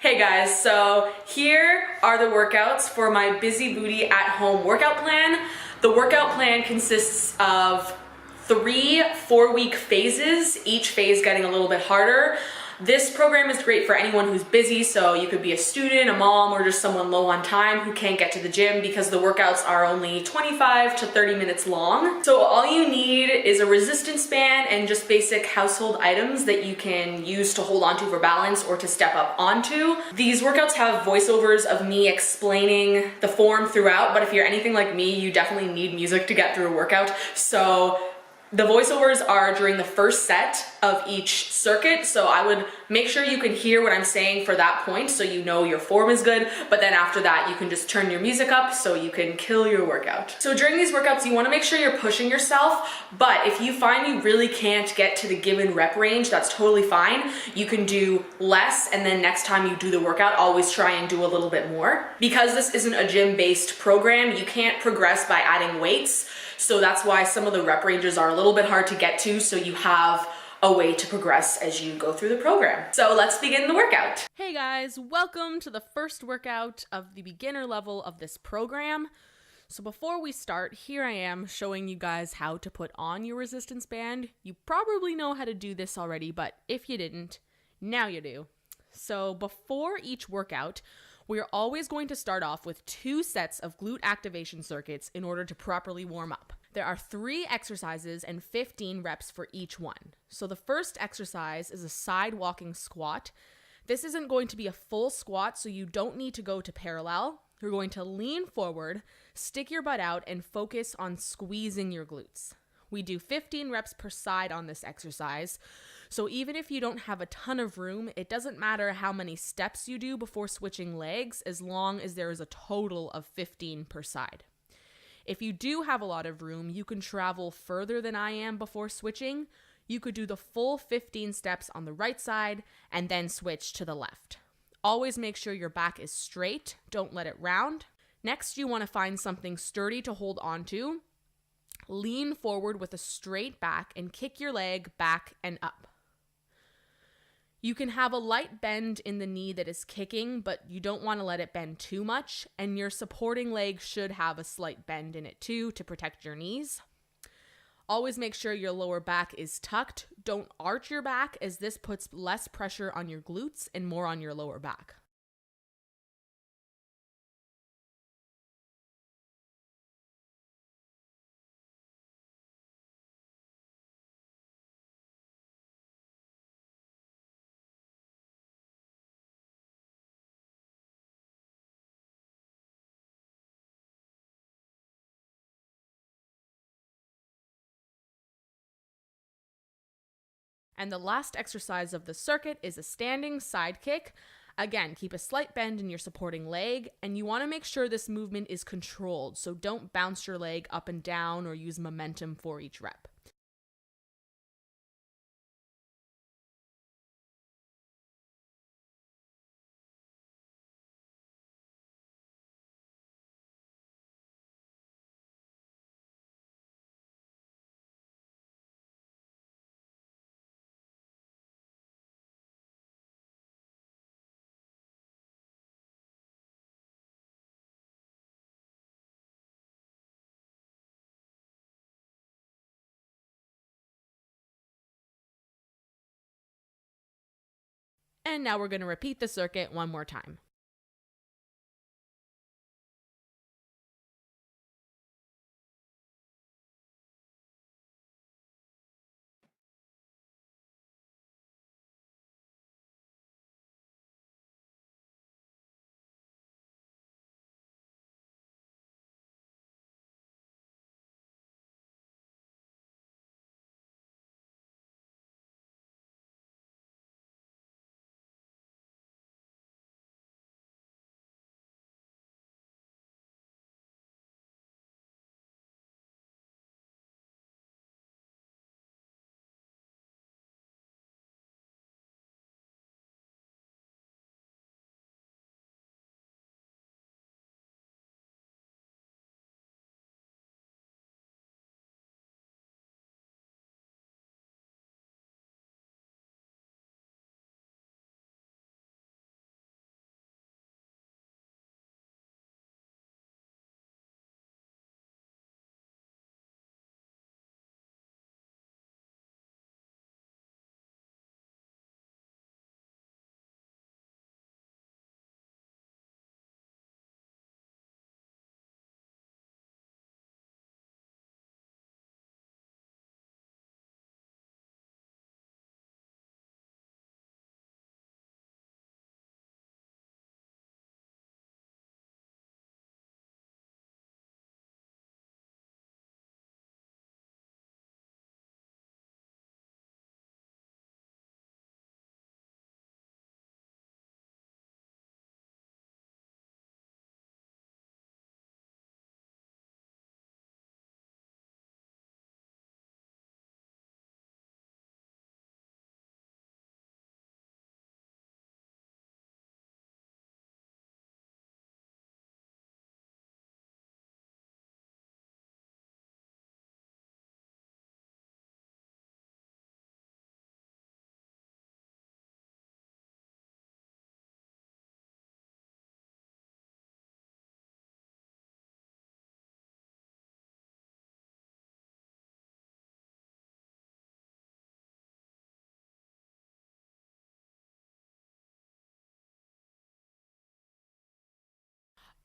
Hey guys, so here are the workouts for my Busy Booty at Home workout plan. The workout plan consists of 3 4-week phases, each phase getting a little bit harder. This program is great for anyone who's busy, so you could be a student, a mom, or just someone low on time who can't get to the gym because the workouts are only 25 to 30 minutes long. So all you need is a resistance band and just basic household items that you can use to hold onto for balance or to step up onto. These workouts have voiceovers of me explaining the form throughout, but if you're anything like me, you definitely need music to get through a workout. So the voiceovers are during the first set of each circuit, so I would make sure you can hear what I'm saying for that point so you know your form is good, but then after that you can just turn your music up so you can kill your workout. So during these workouts you want to make sure you're pushing yourself, but if you find you really can't get to the given rep range, that's totally fine. You can do less, and then next time you do the workout, always try and do a little bit more. Because this isn't a gym-based program, you can't progress by adding weights. So that's why some of the rep ranges are a little bit hard to get to, so you have a way to progress as you go through the program. So let's begin the workout. Hey guys, welcome to the first workout of the beginner level of this program. So before we start, here I am showing you guys how to put on your resistance band. You probably know how to do this already, but if you didn't, now you do. So before each workout, we are always going to start off with 2 sets of glute activation circuits in order to properly warm up. There are 3 exercises and 15 reps for each one. So the first exercise is a side walking squat. This isn't going to be a full squat, so you don't need to go to parallel. You're going to lean forward, stick your butt out, and focus on squeezing your glutes. We do 15 reps per side on this exercise. So even if you don't have a ton of room, it doesn't matter how many steps you do before switching legs, as long as there is a total of 15 per side. If you do have a lot of room, you can travel further than I am before switching. You could do the full 15 steps on the right side and then switch to the left. Always make sure your back is straight, don't let it round. Next, you want to find something sturdy to hold onto. Lean forward with a straight back and kick your leg back and up. You can have a light bend in the knee that is kicking, but you don't want to let it bend too much, and your supporting leg should have a slight bend in it too to protect your knees. Always make sure your lower back is tucked. Don't arch your back, as this puts less pressure on your glutes and more on your lower back. And the last exercise of the circuit is a standing side kick. Again, keep a slight bend in your supporting leg, and you want to make sure this movement is controlled, so don't bounce your leg up and down or use momentum for each rep. And now we're going to repeat the circuit one more time.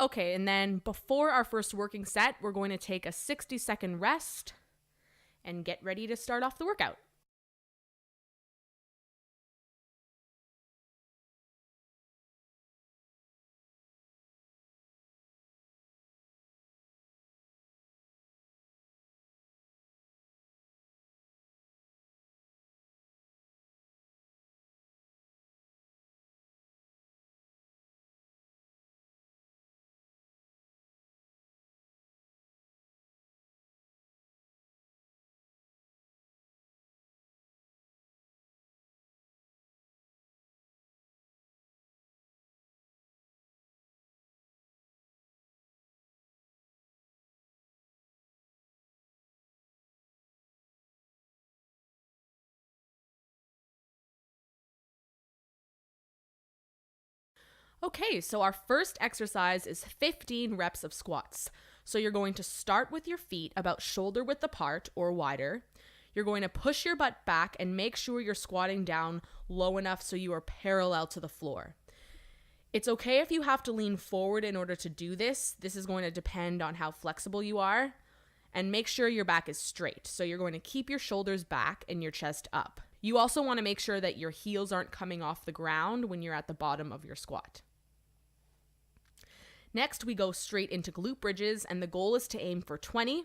Okay, and then before our first working set, we're going to take a 60-second rest and get ready to start off the workout. Okay, so our first exercise is 15 reps of squats. So you're going to start with your feet about shoulder width apart or wider. You're going to push your butt back and make sure you're squatting down low enough so you are parallel to the floor. It's okay if you have to lean forward in order to do this. This is going to depend on how flexible you are. And make sure your back is straight. So you're going to keep your shoulders back and your chest up. You also want to make sure that your heels aren't coming off the ground when you're at the bottom of your squat. Next, we go straight into glute bridges, and the goal is to aim for 20.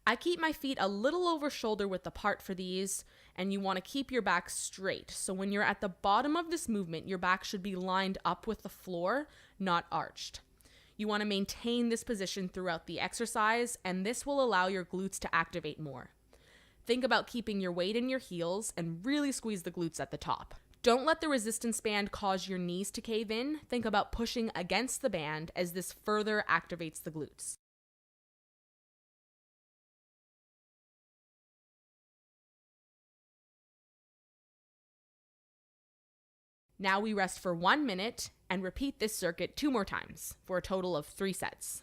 I keep my feet a little over shoulder width apart for these, and you want to keep your back straight. So when you're at the bottom of this movement, your back should be lined up with the floor, not arched. You want to maintain this position throughout the exercise, and this will allow your glutes to activate more. Think about keeping your weight in your heels and really squeeze the glutes at the top. Don't let the resistance band cause your knees to cave in. Think about pushing against the band as this further activates the glutes. Now we rest for 1 minute and repeat this circuit 2 more times for a total of 3 sets.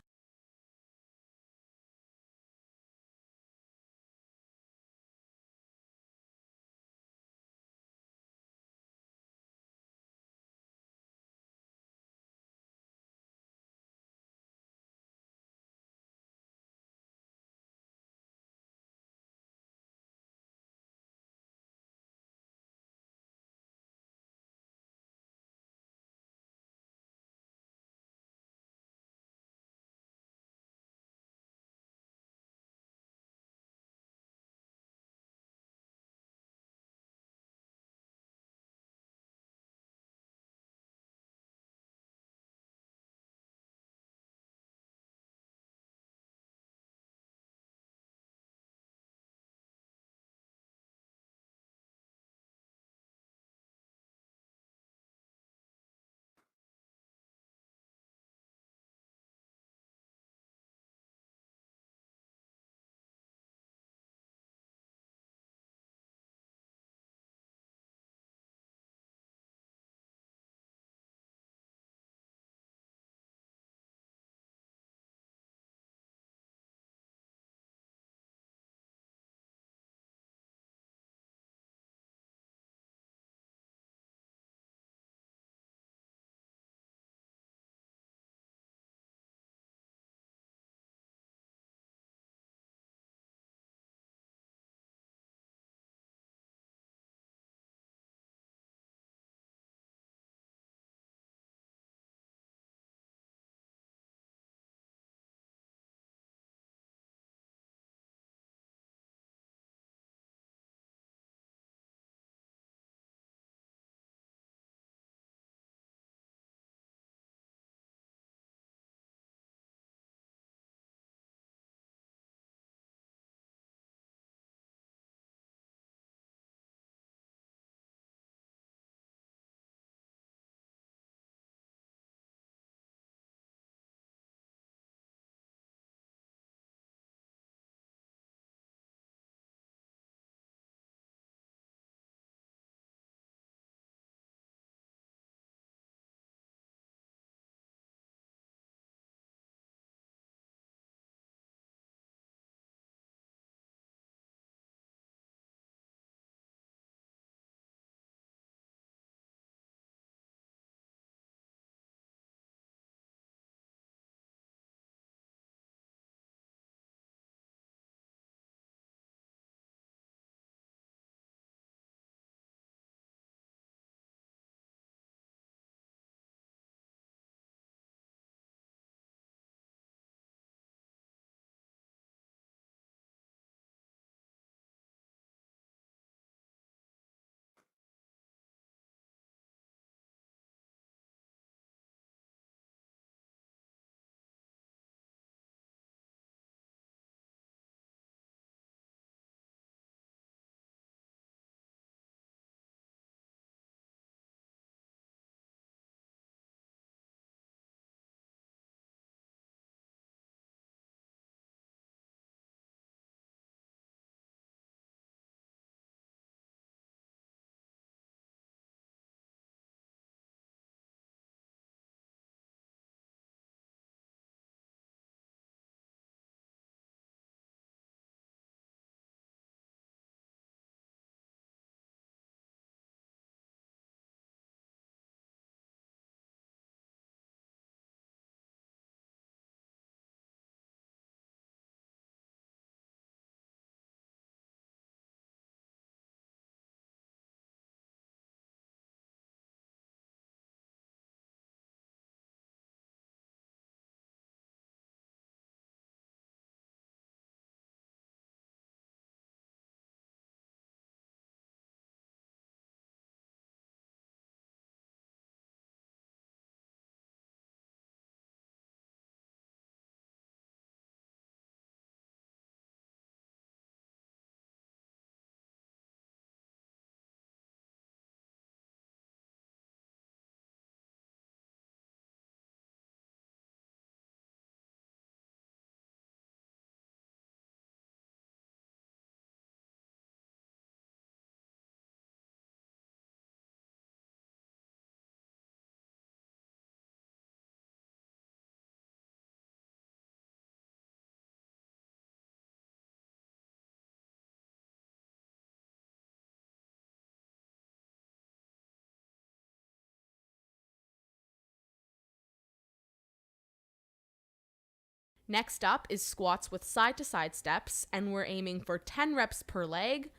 Next up is squats with side to side steps, and we're aiming for 10 reps per leg.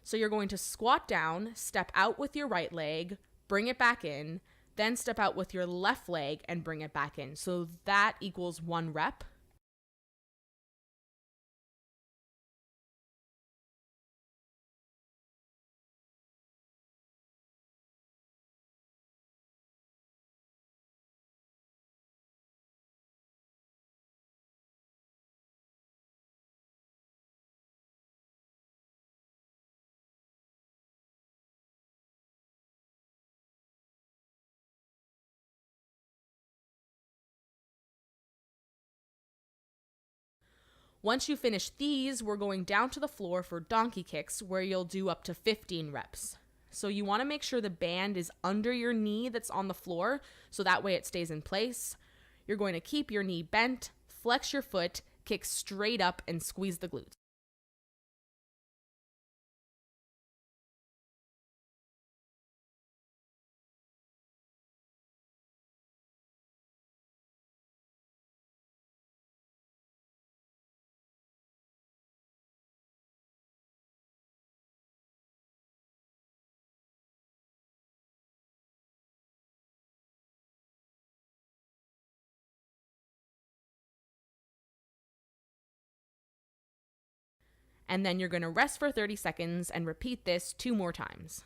So you're going to squat down, step out with your right leg, bring it back in, then step out with your left leg and bring it back in. So that equals 1 rep. Once you finish these, we're going down to the floor for donkey kicks, where you'll do up to 15 reps. So you want to make sure the band is under your knee that's on the floor, so that way it stays in place. You're going to keep your knee bent, flex your foot, kick straight up, and squeeze the glutes. And then you're going to rest for 30 seconds and repeat this 2 more times.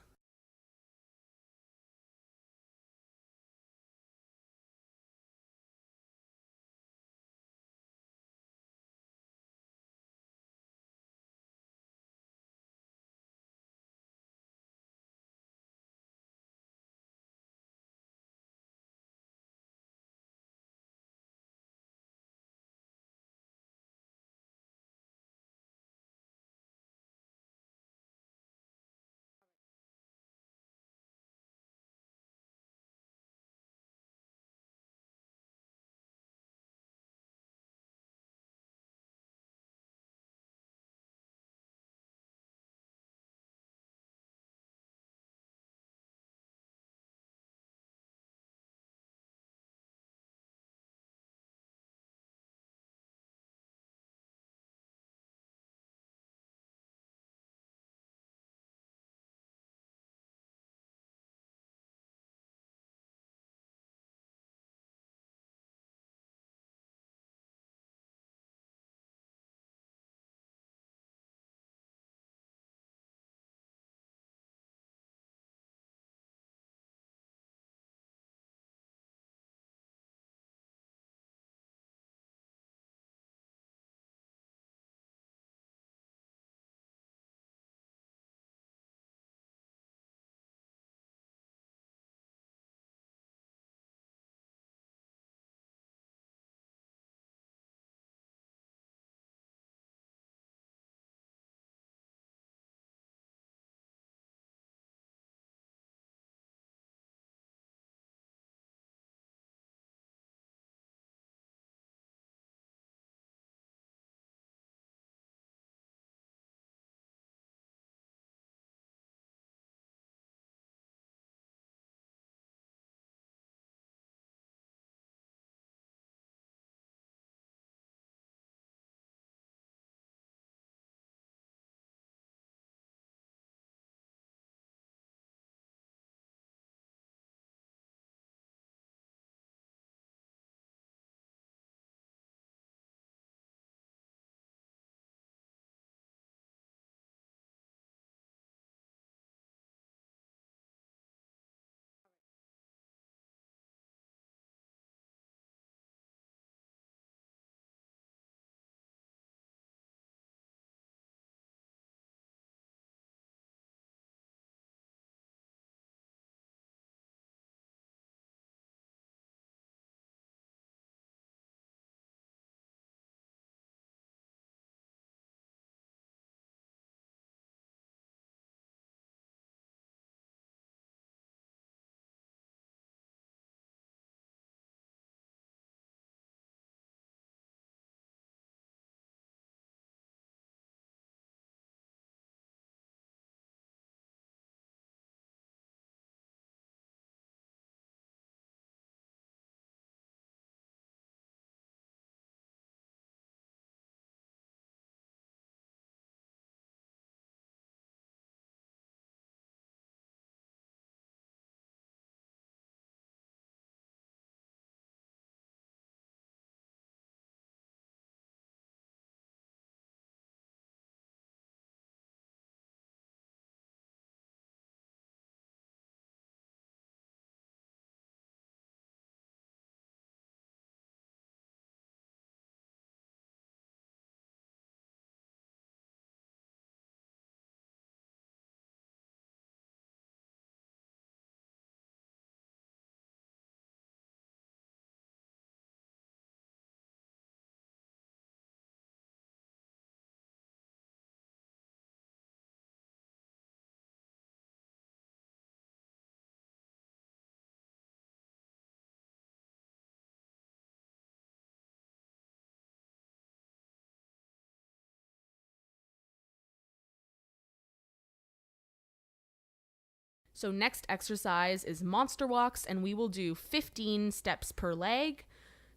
So next exercise is monster walks, and we will do 15 steps per leg,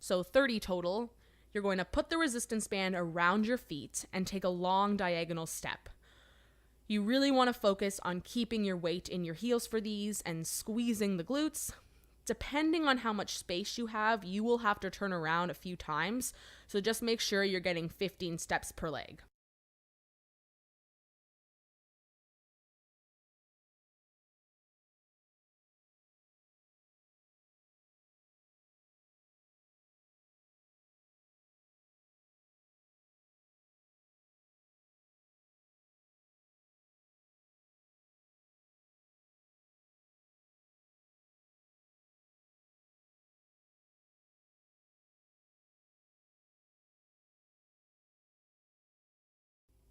so 30 total. You're going to put the resistance band around your feet and take a long diagonal step. You really want to focus on keeping your weight in your heels for these and squeezing the glutes. Depending on how much space you have, you will have to turn around a few times, so just make sure you're getting 15 steps per leg.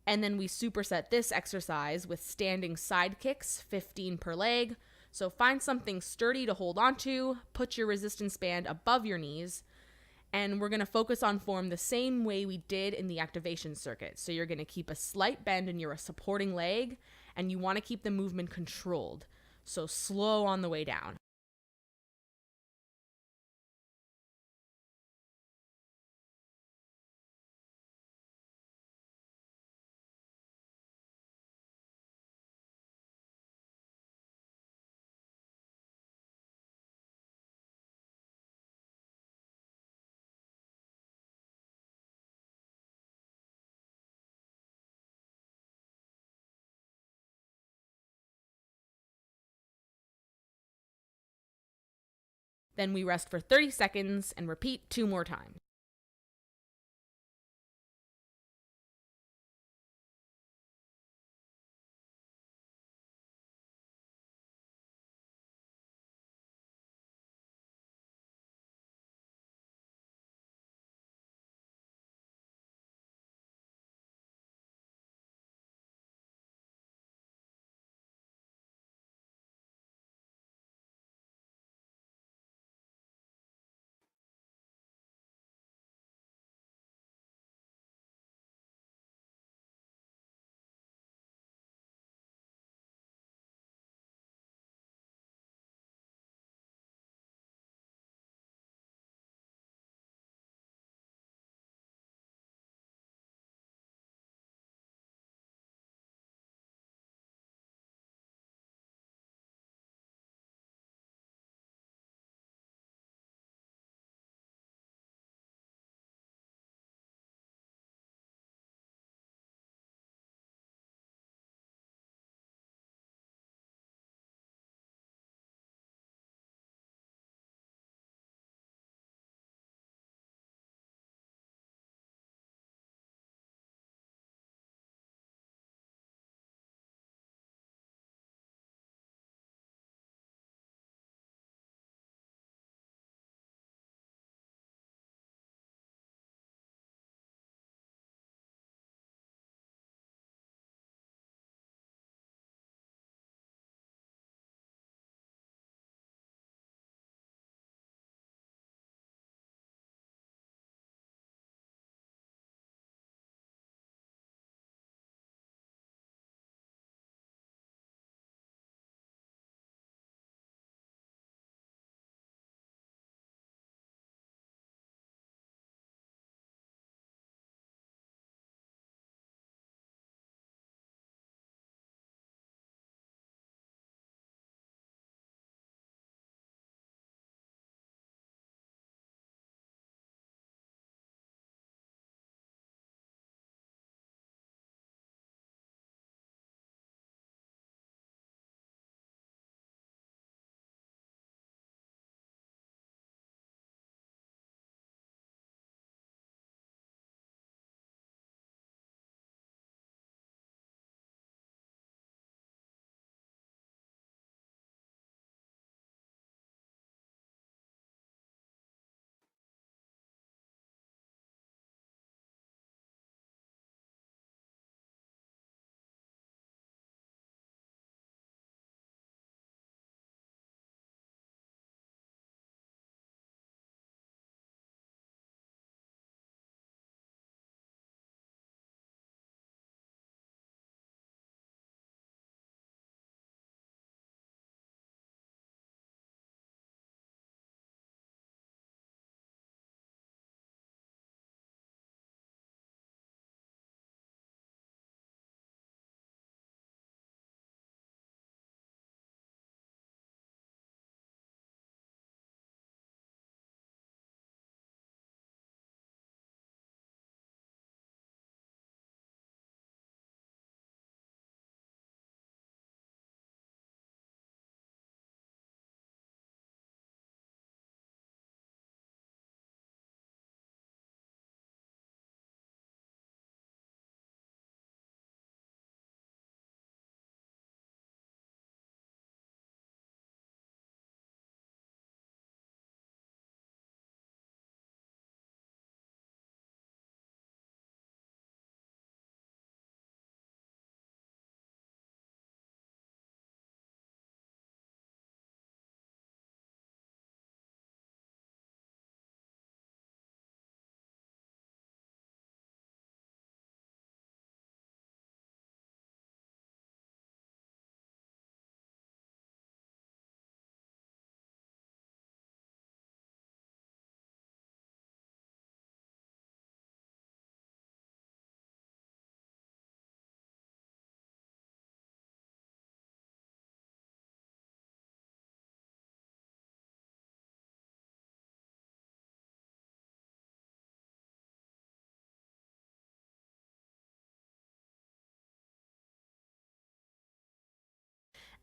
And then we superset this exercise with standing side kicks, 15 per leg. So find something sturdy to hold onto, put your resistance band above your knees, and we're going to focus on form the same way we did in the activation circuit. So you're going to keep a slight bend in your supporting leg, and you want to keep the movement controlled. So slow on the way down. Then we rest for 30 seconds and repeat 2 more times.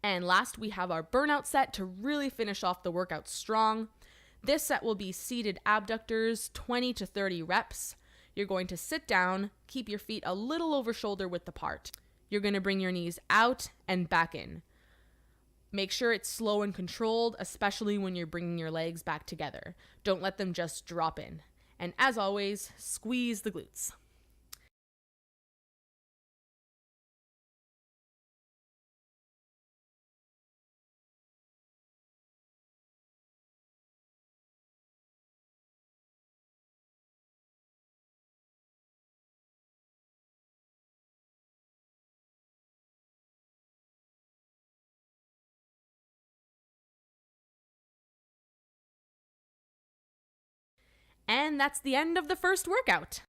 And last, we have our burnout set to really finish off the workout strong. This set will be seated abductors, 20 to 30 reps. You're going to sit down, keep your feet a little over shoulder width apart. You're going to bring your knees out and back in. Make sure it's slow and controlled, especially when you're bringing your legs back together. Don't let them just drop in. And as always, squeeze the glutes. And that's the end of the first workout.